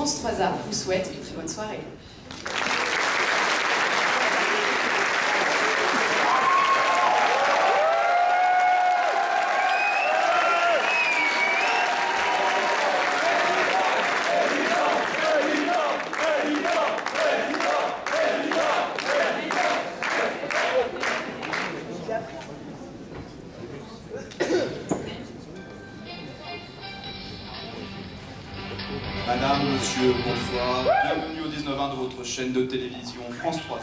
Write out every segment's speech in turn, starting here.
France 3A vous souhaite une très bonne soirée. Madame, monsieur, bonsoir. Bienvenue au 19-1 de votre chaîne de télévision France 3A.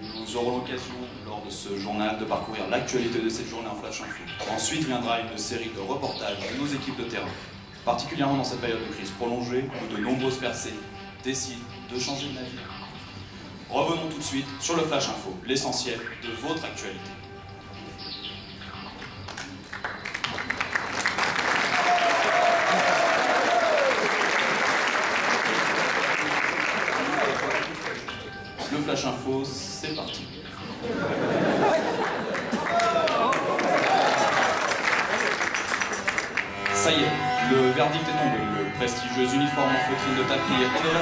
Nous aurons l'occasion, lors de ce journal, de parcourir l'actualité de cette journée en flash info. Ensuite viendra une série de reportages de nos équipes de terrain. Particulièrement dans cette période de crise prolongée, où de nombreuses personnes décident de changer de navire. Revenons tout de suite sur le flash info, l'essentiel de votre actualité. Le flash info, c'est parti. Ça y est, le verdict est tombé. Le prestigieux uniforme en feutrine de tapis et de la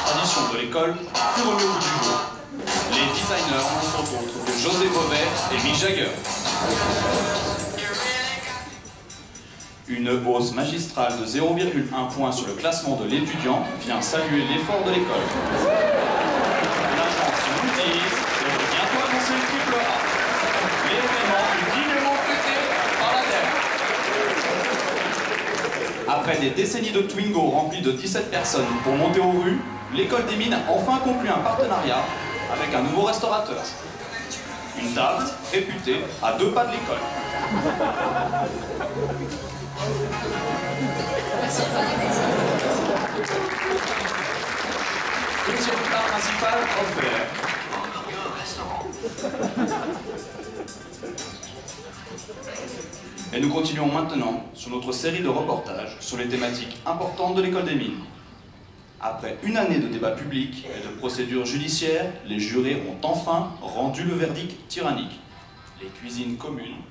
tradition de l'école fut remis au bout du jour. Les designers ne sont autres que José Bové et Mick Jagger. Une hausse magistrale de 0,1 point sur le classement de l'étudiant vient saluer l'effort de l'école. L'agence Moody's devrait bientôt annoncer le triple A. L'événement fut dignement fêté par la terre. Après des décennies de Twingo remplis de 17 personnes pour monter aux rues, l'école des mines a enfin conclu un partenariat avec un nouveau restaurateur. Une table réputée à 2 pas de l'école. Deuxième plat principal offert. Et nous continuons maintenant sur notre série de reportages sur les thématiques importantes de l'école des mines. Après une année de débats publics et de procédures judiciaires, les jurés ont enfin rendu le verdict tyrannique. Les cuisines communes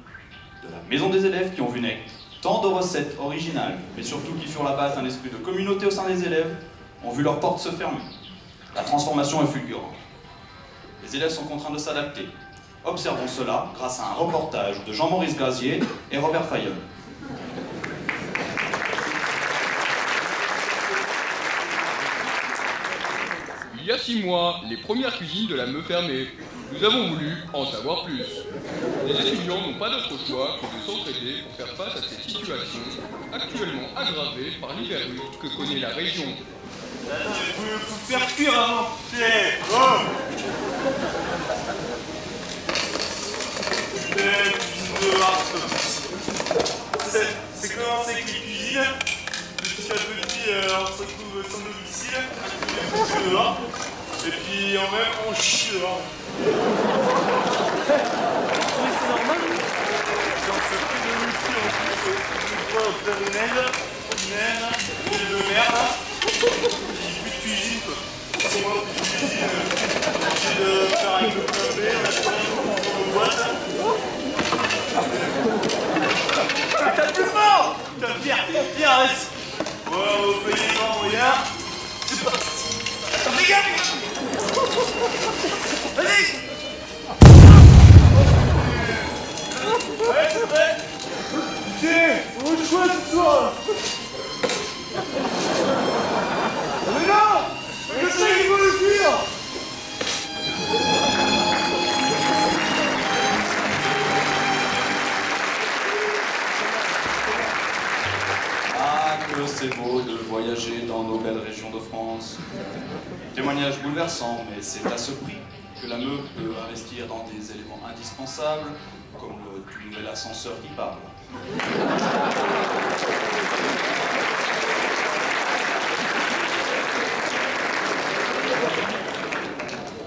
de la maison des élèves qui ont vu naître tant de recettes originales, mais surtout qui furent la base d'un esprit de communauté au sein des élèves, ont vu leurs portes se fermer. La transformation est fulgurante. Les élèves sont contraints de s'adapter. Observons cela grâce à un reportage de Jean-Maurice Gazier et Robert Fayolle. Il y a 6 mois, les premières cuisines de la Meu fermaient. Nous avons voulu en savoir plus. Les étudiants n'ont pas d'autre choix que de s'entraider pour faire face à cette situation, actuellement aggravée par l'hiver rude que connaît la région. Faut faire cuire avant. C'est commencé avec les cuisines. Petit à petit, on se retrouve sans domicile, on est dehors. Et puis on chie dehors. Mais c'est normal. Dans ce prix de multi, en plus, une fois au périmètre, et de merde. J'ai plus de cuisine, quoi. C'est moi plus de cuisine. J'ai de faire avec le pavé, on a pas rien pour une boîte. Mais t'as plus fort! Putain, Pierre, reste! Ouais, on va payer les gens, regarde. C'est pas... Attends, les gars! Vas-y! Ouais, c'est vrai! Putain, on va jouer ce soir! Mais non! Je sais qu'il faut le fuir! Ah, que c'est beau de voyager dans nos belles régions de France. Témoignage bouleversant, mais c'est à ce prix que la Meu peut investir dans des éléments indispensables, comme le tout nouvel ascenseur qui parle.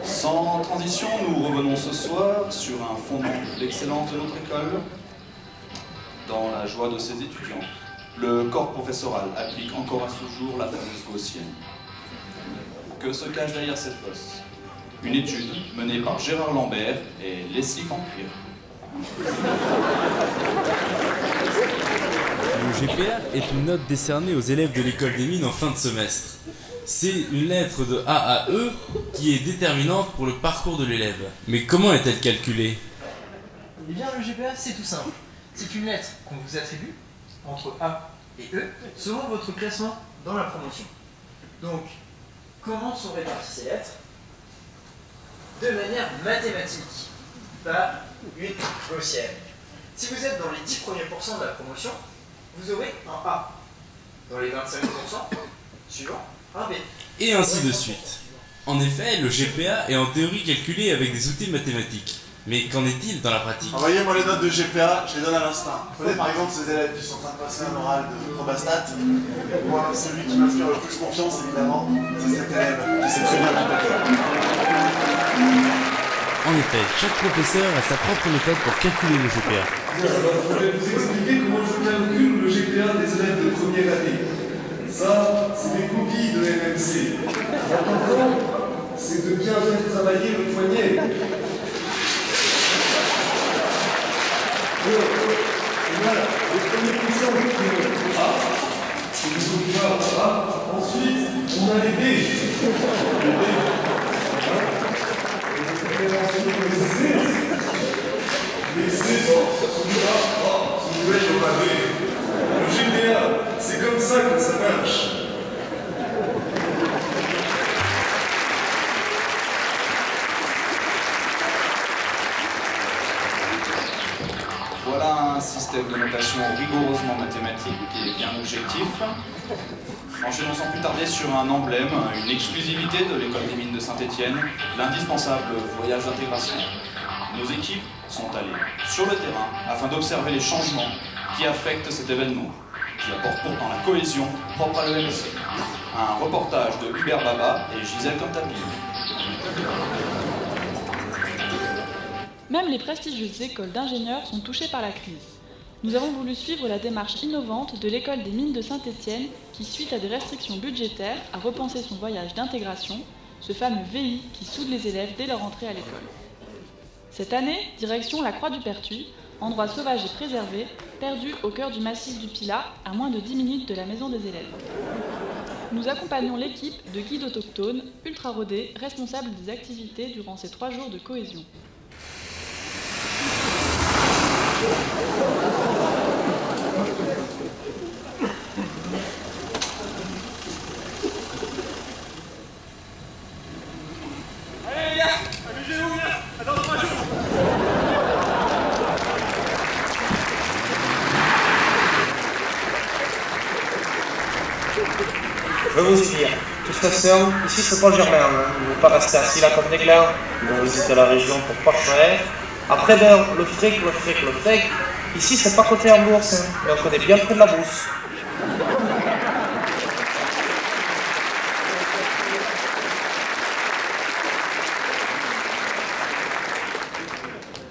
Sans transition, nous revenons ce soir sur un fondement de l'excellence de notre école, dans la joie de ses étudiants. Le corps professoral applique encore à ce jour la fameuse gaussienne. Que se cache derrière cette bosse? Une étude menée par Gérard Lambert et Leslie Campuire. Le GPA est une note décernée aux élèves de l'école des mines en fin de semestre. C'est une lettre de A à E qui est déterminante pour le parcours de l'élève. Mais comment est-elle calculée? Eh bien, le GPA, c'est tout simple. C'est une lettre qu'on vous attribue entre A et E selon votre classement dans la promotion. Donc, comment sont réparties ces lettres? De manière mathématique, par une gaussienne. Si vous êtes dans les 10 premiers pourcents de la promotion, vous aurez un A. Dans les 25% suivants, un B. Et ainsi de suite. En effet, le GPA est en théorie calculé avec des outils mathématiques. Mais qu'en est-il dans la pratique? Envoyez-moi les notes de GPA, je les donne à l'instinct. Prenez par exemple ces élèves qui sont en train de passer un oral de probastat. Moi, celui qui m'inspire le plus confiance, évidemment, c'est cet élève qui sait très bien répéter. En effet, chaque professeur a sa propre méthode pour calculer le GPA. Alors, je vais vous expliquer comment je calcule le GPA des élèves de première année. Ça, c'est des copies de MMC. L'important, c'est de bien faire travailler le poignet. Voilà, les premiers puissants de A, c'est le GPA A. Ensuite, on a les B. Les B. Les C sont nouvelles au pavé. Le GPA, c'est comme ça que ça marche. Voilà un système de notation rigoureusement mathématique et bien objectif. Enchaînons sans plus tarder sur un emblème, une exclusivité de l'école des mines de Saint-Étienne, l'indispensable voyage d'intégration. Nos équipes sont allées sur le terrain afin d'observer les changements qui affectent cet événement, qui apporte pourtant la cohésion propre à l'EMC. Un reportage de Hubert Baba et Gisèle Cantapi. Même les prestigieuses écoles d'ingénieurs sont touchées par la crise. Nous avons voulu suivre la démarche innovante de l'école des mines de Saint-Étienne qui, suite à des restrictions budgétaires, a repensé son voyage d'intégration, ce fameux VI qui soude les élèves dès leur entrée à l'école. Cette année, direction la Croix du Pertuis, endroit sauvage et préservé, perdu au cœur du massif du Pilat, à moins de 10 minutes de la maison des élèves. Nous accompagnons l'équipe de guides autochtones, ultra rodés, responsables des activités durant ces 3 jours de cohésion. Allez les gars, amusez-vous bien, attends 3 jours. Je vais vous dire, toute façon, ici c'est pas le Germain, hein. Ils ne vont pas rester assis là comme des glains. Ils vont visiter la région pour pas cher. Après, ben, le fric. Ici c'est pas côté en bourse, hein. Mais on connaît bien près de la bourse.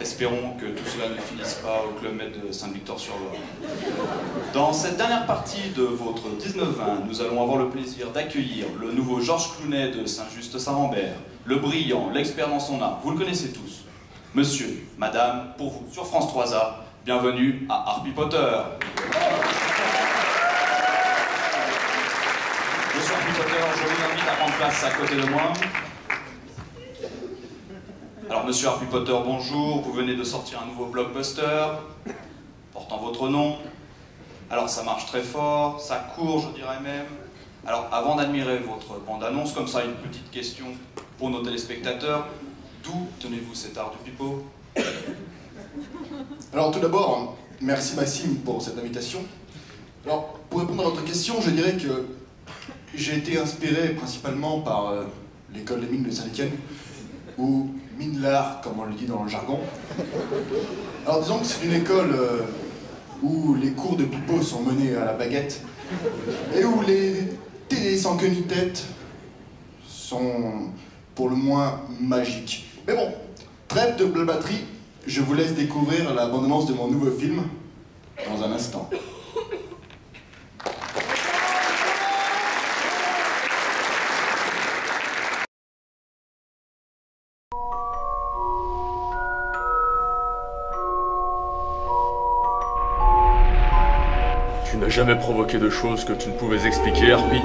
Espérons que tout cela ne finisse pas au Club Med de Saint-Victor-sur-Loire. Dans cette dernière partie de votre 19-20, nous allons avoir le plaisir d'accueillir le nouveau Georges Clounet de Saint-Just-Saint-Rambert, le brillant, l'expert dans son art, vous le connaissez tous. Monsieur, madame, pour vous, sur France 3A, bienvenue à Harry Potter. Monsieur Harry Potter, je vous invite à prendre place à côté de moi. Alors, monsieur Harry Potter, bonjour, vous venez de sortir un nouveau blockbuster, portant votre nom. Alors, ça marche très fort, ça court, je dirais même. Alors, avant d'admirer votre bande-annonce, comme ça, une petite question pour nos téléspectateurs. D'où tenez-vous cet art du pipeau? Alors, tout d'abord, merci Maxime pour cette invitation. Alors, pour répondre à votre question, je dirais que j'ai été inspiré principalement par l'école des mines de Saint-Étienne, ou mine l'art, comme on le dit dans le jargon. Alors disons que c'est une école où les cours de pipeau sont menés à la baguette et où les télés sans queue ni tête sont pour le moins magiques. Mais bon, trêve de blablaterie, je vous laisse découvrir la bande-annonce de mon nouveau film dans un instant. n'as jamais provoqué de choses que tu ne pouvais expliquer, Harpy.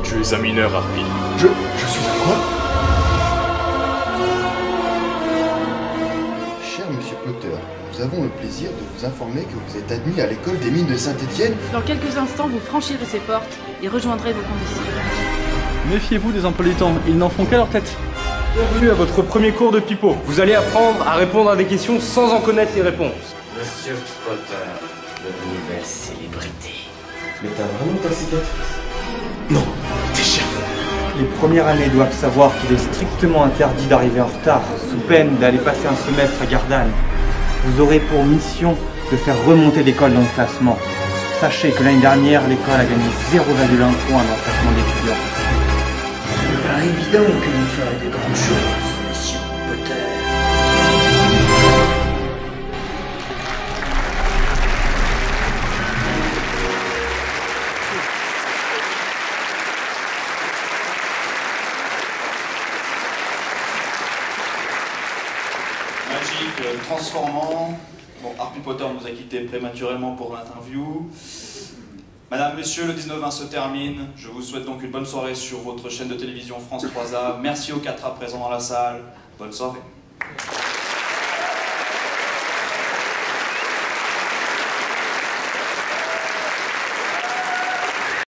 Tu es un mineur, Harpy. Je suis à quoi? Cher Monsieur Potter, nous avons le plaisir de vous informer que vous êtes admis à l'école des mines de Saint-Étienne. Dans quelques instants, vous franchirez ces portes et rejoindrez vos condisciples. Méfiez-vous des emplois du temps, ils n'en font qu'à leur tête. Bienvenue à votre premier cours de pipeau. Vous allez apprendre à répondre à des questions sans en connaître les réponses. Monsieur Potter, de nouvelles célébrités. Mais t'as vraiment ta cicatrice? Non, t'es cher. Les premières années doivent savoir qu'il est strictement interdit d'arriver en retard, sous peine d'aller passer un semestre à Gardanne. Vous aurez pour mission de faire remonter l'école dans le classement. Sachez que l'année dernière, l'école a gagné 0,1 point dans le classement d'étudiants. Il me paraît évident que vous ferez de grandes choses, Monsieur Potter. Magique, transformant. Bon, Harpy Potter nous a quittés prématurément pour l'interview. Madame, Monsieur, le 19-20 se termine. Je vous souhaite donc une bonne soirée sur votre chaîne de télévision France 3A. Merci aux 4A présents dans la salle. Bonne soirée.